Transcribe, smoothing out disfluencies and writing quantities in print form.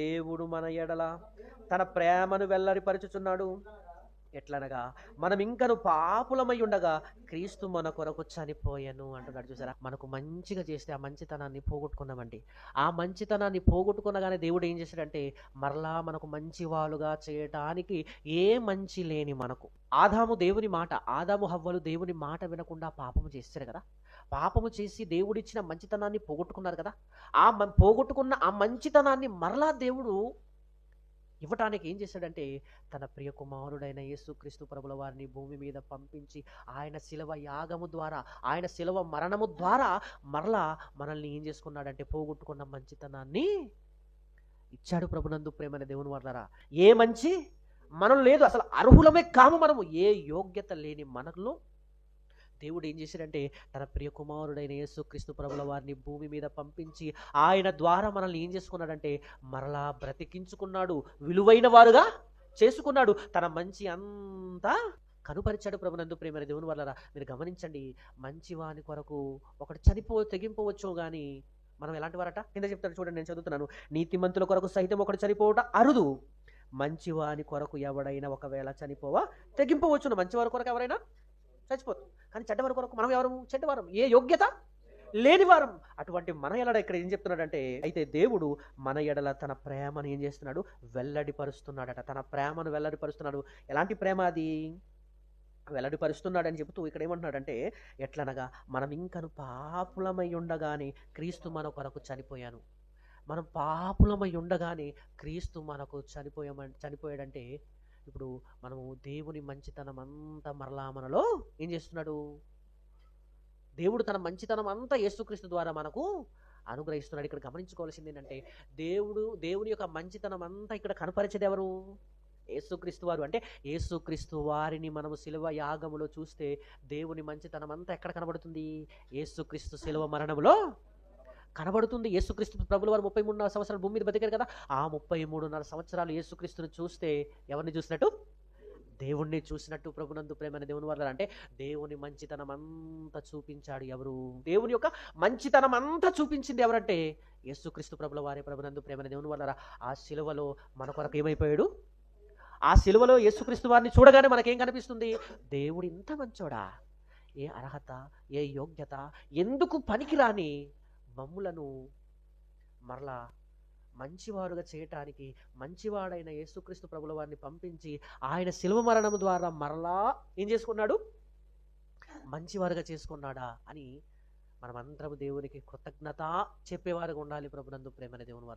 దేవుడు మన ఎడల తన ప్రేమను వెల్లడిపరుచుచున్నాడు. ఎట్లనగా మనం ఇంకను పాపులమై ఉండగా క్రీస్తు మన కొరకు చనిపోయాను అంటున్నాడు. చూసారా, మనకు మంచిగా చేస్తే ఆ మంచితనాన్ని పోగొట్టుకున్నామండి. ఆ మంచితనాన్ని పోగొట్టుకున్నగానే దేవుడు ఏం చేశాడంటే మరలా మనకు మంచి వాళ్ళుగా చేయటానికి ఏ మంచి లేని మనకు ఆదాము హవ్వలు దేవుని మాట వినకుండా పాపము చేశారు కదా. పాపము చేసి దేవుడిచ్చిన మంచితనాన్ని పోగొట్టుకున్నారు కదా. పోగొట్టుకున్న ఆ మంచితనాన్ని మరలా దేవుడు ఇవ్వటానికి ఏం చేశాడంటే తన ప్రియ కుమారుడైన యేసుక్రీస్తు ప్రభుల వారిని భూమి మీద పంపించి ఆయన శిలువ యాగము ద్వారా, ఆయన శిలువ మరణము ద్వారా మరలా మనల్ని ఏం చేసుకున్నాడంటే పోగొట్టుకున్న మంచితనాన్ని ఇచ్చాడు. ప్రభునందు ప్రేమైన దేవుని వారలారా, ఏ మంచి మనం లేదు, అసలు అర్హులమే కాము మనము. ఏ యోగ్యత లేని మనలో దేవుడు ఏం చేశాడంటే తన ప్రియ కుమారుడైన యేసుక్రీస్తు ప్రభుల వారిని భూమి మీద పంపించి ఆయన ద్వారా మనల్ని ఏం చేసుకున్నాడంటే మరలా బ్రతికించుకున్నాడు, విలువైన వారుగా చేసుకున్నాడు, తన మంచి అంతా కనుపరిచాడు. ప్రభునందు ప్రేమైన దేవుని వల్ల మీరు గమనించండి, మంచివాని కొరకు ఒకటి తెగింపవచ్చు కానీ మనం ఎలాంటి వారట కింద చెప్తాడు చూడండి, నేను చదువుతున్నాను. నీతిమంతుల కొరకు సైతం ఒకటి చనిపోవట అరుదు, మంచివాని కొరకు ఎవడైనా ఒకవేళ చనిపోవా తెగింపవచ్చును. మంచివారి కొరకు ఎవరైనా చచ్చిపోతాం, కానీ చెడ్డవారి కొరకు మనం ఎవరు? చెడ్డవారం, ఏ యోగ్యత లేనివారం. అటువంటి మన ఎడల ఇక్కడ ఏం చెప్తున్నాడంటే అయితే దేవుడు మన ఎడల తన ప్రేమను ఏం చేస్తున్నాడు? వెల్లడిపరుస్తున్నాడట. తన ప్రేమను వెల్లడిపరుస్తున్నాడు. ఎలాంటి ప్రేమ అది? వెల్లడిపరుస్తున్నాడని చెబుతూ ఇక్కడ ఏమంటున్నాడంటే ఎట్లనగా మనం ఇంకను పాపులమై ఉండగానే క్రీస్తు మన కొరకు చనిపోయాను. మనం పాపులమై ఉండగానే క్రీస్తు మనకు చనిపోయాడంటే ఇప్పుడు మనము దేవుని మంచితనం అంతా మరలా మనలో ఏం చేస్తున్నాడు? దేవుడు తన మంచితనం అంతా యేసుక్రీస్తు ద్వారా మనకు అనుగ్రహిస్తున్నాడు. ఇక్కడ గమనించుకోవాల్సింది ఏంటంటే దేవుని యొక్క మంచితనం అంతా ఇక్కడ కనపరిచేది ఎవరు? యేసుక్రీస్తు వారు. అంటే యేసుక్రీస్తు వారిని మనము శిలువ యాగములో చూస్తే దేవుని మంచితనం అంతా ఎక్కడ కనబడుతుంది? యేసుక్రీస్తు శిలువ మరణములో కనబడుతుంది. యేసుక్రీస్తు ప్రభుల వారు 33 సంవత్సరాలు భూమి మీద బతికారు కదా. ఆ 33.5 సంవత్సరాలు యేసుక్రీస్తుని చూస్తే ఎవరిని చూసినట్టు? దేవుణ్ణి చూసినట్టు. ప్రభునందు ప్రేమైన దేవుని వల్ల అంటే దేవుని మంచితనం అంతా చూపించాడు ఎవరు? దేవుని యొక్క మంచితనం అంతా చూపించింది ఎవరంటే యేసుక్రీస్తు ప్రభుల వారే. ప్రభునందు ప్రేమైన దేవుని వల్ల ఆ శిలువలో మన కొరకు ఏమైపోయాడు? ఆ శిలువలో యేసుక్రీస్తు వారిని చూడగానే మనకేం కనిపిస్తుంది? దేవుడు ఇంత మంచోడా? ఏ అర్హత, ఏ యోగ్యత, ఎందుకు పనికిరాని మమ్ములను మరలా మంచివారుగా చేయటానికి మంచివాడైన యేసుక్రీస్తు ప్రభుల వారిని పంపించి ఆయన శిలువ మరణం ద్వారా మరలా ఏం చేసుకున్నాడు? మంచివారుగా చేసుకున్నాడా అని మనమందరం దేవునికి కృతజ్ఞత చెప్పేవారుగా ఉండాలి. ప్రభునందు ప్రేమైన దేవుని వల్ల